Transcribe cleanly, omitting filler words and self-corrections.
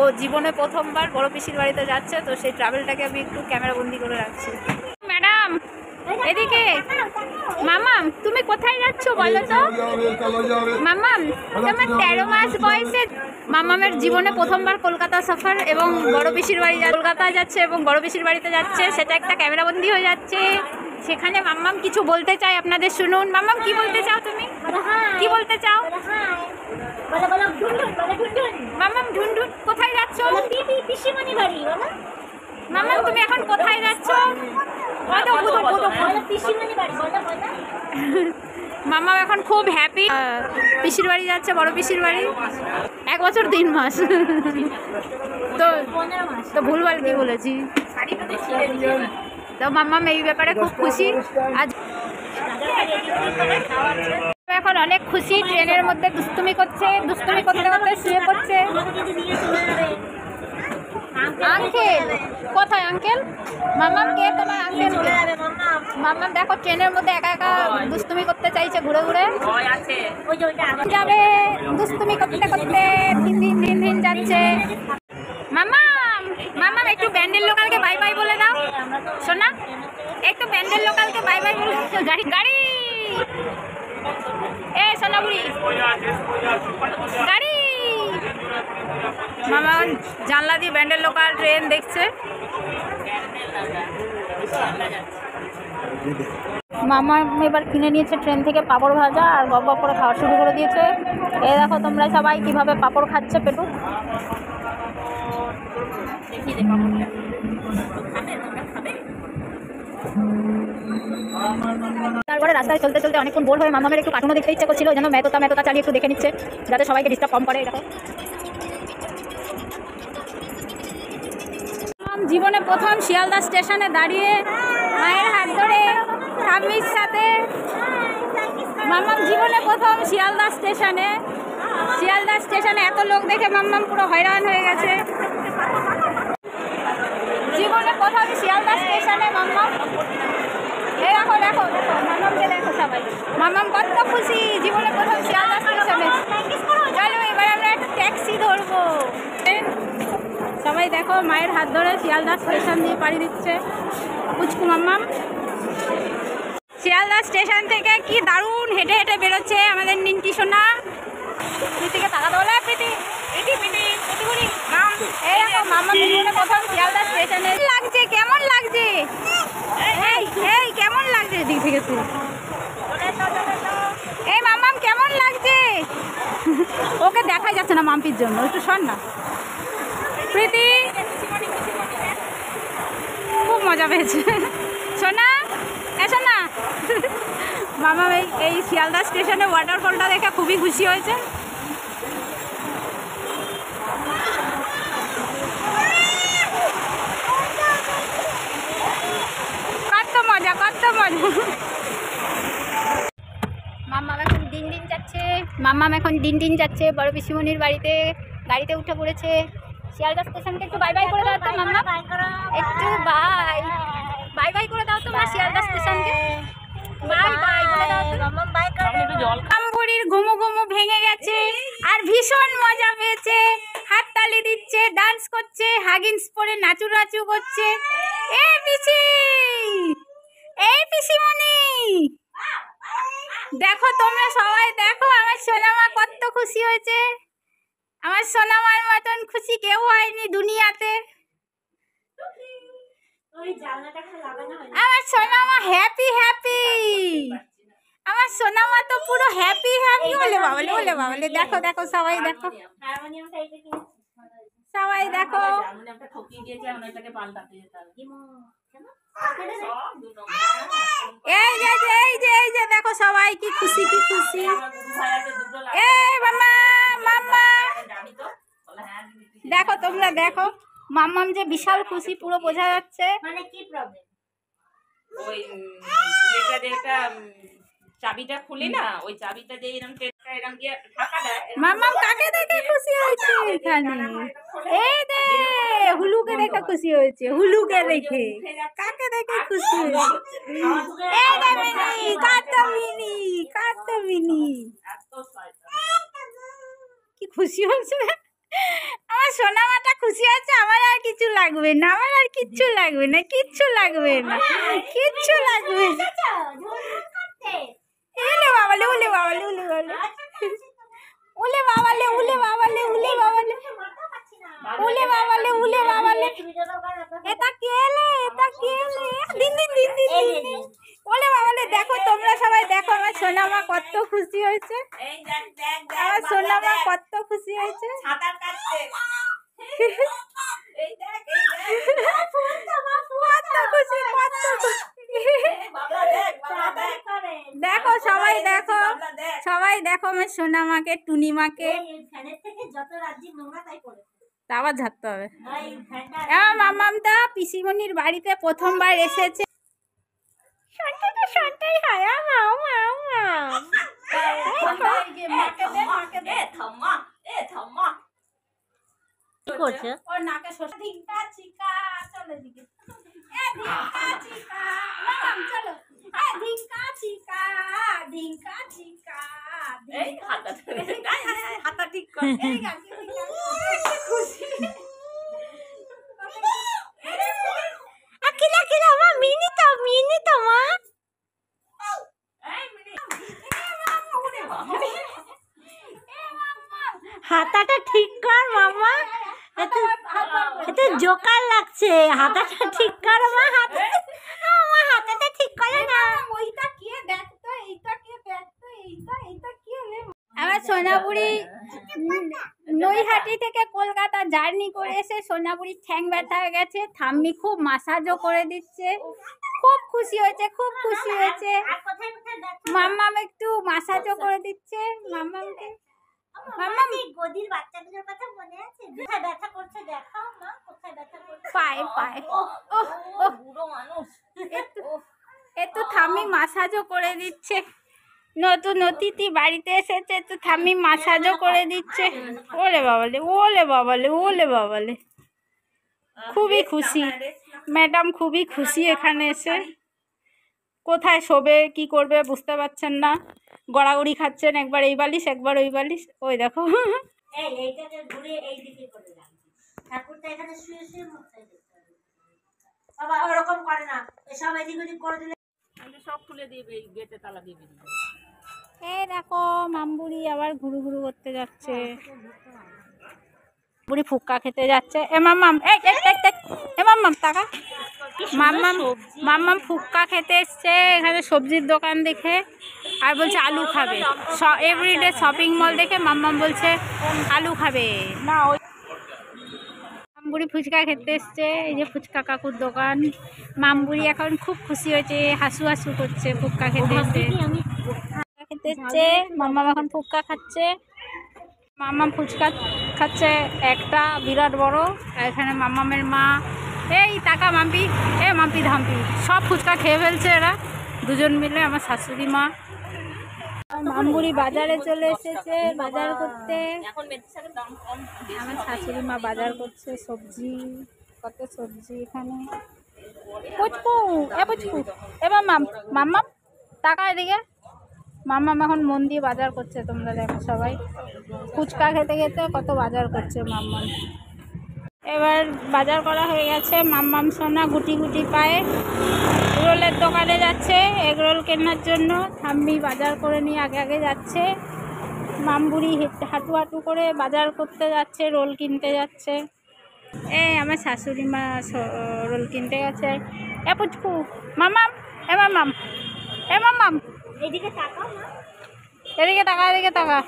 ও জীবনে প্রথমবার বড় পিসির বাড়িতে যাচ্ছে, তো সেই ট্রাভেলটাকে আমি একটু ক্যামেরা বন্দি করে রাখছি। ম্যাডাম এদিকে। মামাম তুমি কোথায় যাচ্ছ বলো তো? মামাম তোমার 13 মাস বয়সে মামামের জীবনে প্রথমবার কলকাতা সফর এবং বড় পিসির বাড়ি কলকাতা যাচ্ছে এবং বড় পিসির বাড়িতে যাচ্ছে, সেটা একটা ক্যামেরা বন্দি হয়ে যাচ্ছে। সেখানে মাম্মাম কিছু বলতে চাই, আপনাদের শুনুন। মাম্মাম কি বলতে চাও তুমি? কি বলতে চাও? মাম্মাম ঢুনঢুন কোথায় যাচ্ছ? পিসিমণি বাড়ি বলো। মাম্মাম তুমি এখন কোথায় যাচ্ছ? পিসিমণি বাড়ি বলো বলো। মাম্মাম এখন খুব হ্যাপি, পিসির বাড়ি যাচ্ছে, বড় পিসির বাড়ি। 1 বছর 3 মাস তো 15 মাস। তো ভুলভাল কি বলেছি? তো মাম্মাম এই ব্যাপারে খুব খুশি। আজ এখন অনেক খুশি, ট্রেনের মধ্যে দুষ্টুমি করছে, দুষ্টুমি করতে করতে শুয়ে পড়ছে। আঙ্কেল কোথায়? আঙ্কেল মাম্মাম কে? তোমার আঙ্কেল কে? মাম্মাম দেখো ট্রেনের মধ্যে একা একা দুষ্টুমি করতে চাইছে, ঘুরে ঘুরে যাবে। দুষ্টুমি করতে করতে দিন দিন দিন দিন যাচ্ছে। মাম্মাম মাম্মাম একটু ব্যান্ডেল লোকালকে বাই বাই বলে দাও শোনা, একটু ব্যান্ডেল লোকালকে বাই বাই বলে। গাড়ি গাড়ি এ সোনাবুড়ি গাড়ি। মামা জানলা দিয়ে ব্যান্ডেল লোকাল ট্রেন দেখছে। মামা এবার কিনে নিয়েছে ট্রেন থেকে পাঁপড় ভাজা আর গপ গপ করে খাওয়া শুরু করে দিয়েছে। এ দেখো তোমরা সবাই কিভাবে পাঁপড় খাচ্ছে পেটু। তারপরে রাস্তায় চলতে চলতে অনেকক্ষণ বোর হয়ে মামামের একটু কার্টুনও দেখতে ইচ্ছা করছিল, যেন মেতোতা মেতোতা চালিয়ে একটু দেখে নিচ্ছে যাতে সবাইকে ডিস্টার্ব কম করে। দেখো জীবনে প্রথম শিয়ালদা স্টেশনে দাঁড়িয়ে মায়ের হাত ধরে ঠাম্মির সাথে। মাম্মাম জীবনে প্রথম শিয়ালদা স্টেশনে এত লোক দেখে মাম্মাম পুরো হয়রান হয়ে গেছে। জীবনে প্রথম শিয়ালদা স্টেশনে মাম্মাম। দেখো দেখো দেখো মাম্মামকে দেখো সবাই। মাম্মাম কত খুশি জীবনে প্রথম শিয়ালদা স্টেশনে। চলো এবার আমরা একটা ট্যাক্সি ধরবো। সবাই দেখো মায়ের হাত ধরে শিয়ালদা স্টেশন দিয়ে পাড়ি দিচ্ছে পুচকু মাম্মাম। শিয়ালদা স্টেশন থেকে কি দারুণ হেঁটে হেঁটে বেরোচ্ছে আমাদের নিন্টি সোনা। প্রীতিকে তাকাতে বলে প্রীতি প্রীতি প্রীতি প্রীতিগুড়ি নাম। এই দেখো মাম্মাম জীবনে প্রথম শিয়ালদা স্টেশনে। লাগছে কেমন লাগছে? এই এই কেমন লাগছে দিক থেকে তুই? এই মাম্মাম কেমন লাগছে? ওকে দেখাই যাচ্ছে না মাম্পির জন্য, একটু শোন না। প্রীতি খুব মজা পেয়েছে সোনা। এসো না। মামা এই শিয়ালদা স্টেশনে ওয়াটারফলটা দেখে খুবই খুশি হয়েছে। কত মজা কত মজা। মাম্মাম এখন দিন দিন যাচ্ছে। মাম্মাম এখন দিন দিন যাচ্ছে বড় পিসিমণির বাড়িতে। গাড়িতে উঠে পড়েছে। শিয়ালদা স্টেশনকে একটু বাই বাই করে দাও তো মাম্মা, একটু বাই বাই বাই করে দাও তো মা শিয়ালদা স্টেশনকে। বাই বাই করে দাও তো মাম্মা, বাই করে দাও। আমবুড়ির ঘুমু ঘুমু ভেঙে গেছে আর ভীষণ মজা পেয়েছে, হাততালি দিচ্ছে, ডান্স করছে, হাগিন্স পরে নাচু নাচু করছে। এ পিসি, এই পিসিমণি দেখো, তোমরা সবাই দেখো আমার সোনামা কত খুশি হয়েছে। আমার সোনামার মতন খুশি কেউ হয়নি দুনিয়াতে। আমার সোনামা হ্যাপি হ্যাপি। আমার সোনামা তো পুরো হ্যাপি হ্যাপি। বলে বাবলে বলে বাবলে। দেখো দেখো সবাই দেখো, সবাই দেখো। এই যে দেখো সবাই কি খুশি কি খুশি। এই মামা মাম্মা দেখো, তোমরা দেখো মাম্মাম যে বিশাল খুশি পুরো বোঝা যাচ্ছে। মানে কি প্রবলেম? ওই এটা যেটা চাবিটা খুলি না, ওই চাবিটা দিয়ে এরকম টেটটা এরকম দিয়ে ঢাকা দেয়। মাম্মাম কাকে দেখে খুশি হয়েছে এখানে? এই দে হুলুকে দেখে খুশি হয়েছে। হুলুকে দেখে কাকে দেখে খুশি হয়েছে? এই দে মিনি কাতমিনি কাতমিনি কি খুশি হয়েছে আমার সোনামাটা খুশি আছে, আমার আর কিছু লাগবে না, আমার আর কিচ্ছু লাগবে না, কিচ্ছু লাগবে না, কিচ্ছু লাগবে না। উলে বাবালে, উলে বাবালে, উলে বাবালে, উলে বাবালে, উলে বাবালে, উলে বাবালে, উলে বাবালে, উলে বাবালে। এটা কেলে, এটা কেলে, দিন দিন দিন দিন দিন। ওলে বাবালে, দেখো তোমরা সবাই দেখো আমার সোনামা কত খুশি হয়েছে, এই দেখ দেখ দেখ আমার সোনামা কত খুশি হয়েছে। সাঁতার কাটছে। এই দেখ কত খুশি, কত খুশি। বাবলা দেখ, বাবলা দেখ। দেখো সবাই দেখো, বাবলা দেখ। সবাই দেখো আমার সোনামাকে, টুনিমাকে। ফ্যানের থেকে যত রাজ্যে নোংরা তাই করেছে। তা আবার ঝাড়তে হবে। এই ফ্যানটা আমার মামামটা পিসিমণির বাড়িতে প্রথমবার এসেছে। সন্তানটা সন্তাই হয়, মাও মাও মাও। এ থাম্মা, এ থাম্মা। কি করছে? ওর নাকে শোষা ধিঙ্কা চিকা, চলো এদিকে। এ ধিঙ্কা চিকা, মামাম চলো। এ ধিঙ্কা চিকা, ধিঙ্কা চিকা, এই হাতটা ধরে। আয়, আয়, আয়, হাতটা ঠিক কর। এই গাছে কি খুশি। আকিলা কিলা মা মিনি তো মা। এই মিনি। ওরে বাবা। হাতাটা ঠিক কর মামা, এতে জোকার লাগছে। হাতাটা ঠিক কর মা, মা হাতাটা ঠিক করে না। ওইটা কে দেখতো, এইটা কে দেখতো, এইটা কে রে। আমার সোনাপুরি নৈহাটি থেকে কলকাতা জার্নি করে এসে সোনাপুরির ঠ্যাং ব্যথা হয়ে গেছে, ঠাম্মি খুব মাসাজও করে দিচ্ছে, খুব খুশি হয়েছে, খুব খুশি হয়েছে। আর কোথায় কোথায় ব্যথা? মাম্মাম একটু মাসাজও করে দিচ্ছে মাম্মামকে। মামা এই গদির বাচ্চাগুলোর কথা মনে আছে? কোথায় ব্যথা করছে দেখাও মা, কোথায় ব্যথা করছে? পায়ে পায়ে ওহ ওহ, বুড়ো মানুষ। একটু ঠাম্মি মাসাজও করে দিচ্ছে। নতুন অতিথি বাড়িতে এসেছে, একটু ঠাম্মি মাসাজও করে দিচ্ছে। ওলে বাবালে, ওলে বাবালে, ওলে বাবালে, খুবই খুশি ম্যাডাম, খুবই খুশি এখানে এসে। কোথায় শোবে কি করবে বুঝতে পারছেন না, গড়াগড়ি খাচ্ছেন, একবার এই বালিশ একবার ওই বালিশ। ওই দেখো এইটাকে ঘুরে এই দিকে করে রাখবি। ঠাকুরটা এখানে শুয়ে শুয়ে মুখটা দেখতে হবে। বাবা ওরকম করে না, এসব এদিক ওদিক করে দিলে আমি সব খুলে দিবে, এই গেটে তালা দিয়ে বেরিয়ে যাবে। এই দেখো মামবুড়ি আবার ঘুরু ঘুরু করতে যাচ্ছে, বুড়ি ফুক্কা খেতে যাচ্ছে। এ মাম্মাম, এই এ মাম্মাম টাকা, মাম্মাম ফুক্কা খেতে এসছে এখানে সবজির দোকান দেখে, আর বলছে আলু খাবে। এভরিডে শপিং মল দেখে মাম্মাম বলছে আলু খাবে না। ওই মামবুড়ি ফুচকা খেতে এসছে, এই যে ফুচকা কাকুর দোকান। মামবুড়ি এখন খুব খুশি হয়েছে, হাসু হাসু করছে ফুক্কা খেতে এসছে। ফুচকা খেতে এসছে মাম্মাম, এখন ফুচকা খাচ্ছে। মাম্মাম ফুচকা খাচ্ছে একটা বিরাট বড়, আর এখানে মাম্মামের মা, এই টাকা মাম্পি, এ মাম্পি ধাম্পি, সব ফুচকা খেয়ে ফেলছে এরা দুজন মিলে। আমার শাশুড়ি মা মামবুড়ি বাজারে চলে এসেছে বাজার করতে। এখন মেথি শাকের দাম কম। আমার শাশুড়ি মা বাজার করছে সবজি, কত সবজি এখানে। পুচকু, এ পুচকু, এ মাম্মাম, মাম্মাম টাকা এদিকে। মাম্মাম এখন মন দিয়ে বাজার করছে, তোমরা দেখো সবাই ফুচকা খেতে খেতে কত বাজার করছে মাম্মাম। এবার বাজার করা হয়ে গেছে, মাম্মাম সোনা গুটি গুটি পায়ে রোলের দোকানে যাচ্ছে এগ রোল কেনার জন্য। ঠাম্মি বাজার করে নিয়ে আগে আগে যাচ্ছে, মামবুড়ি হাঁটু হাঁটু করে বাজার করতে যাচ্ছে, রোল কিনতে যাচ্ছে। এই আমার শাশুড়ি মা রোল কিনতে গেছে। এ পুচকু, মাম্মাম, এ মাম্মাম, এ মাম্মাম, এইদিকে তাকাও না। এদিকে টাকা, এদিকে টাকা।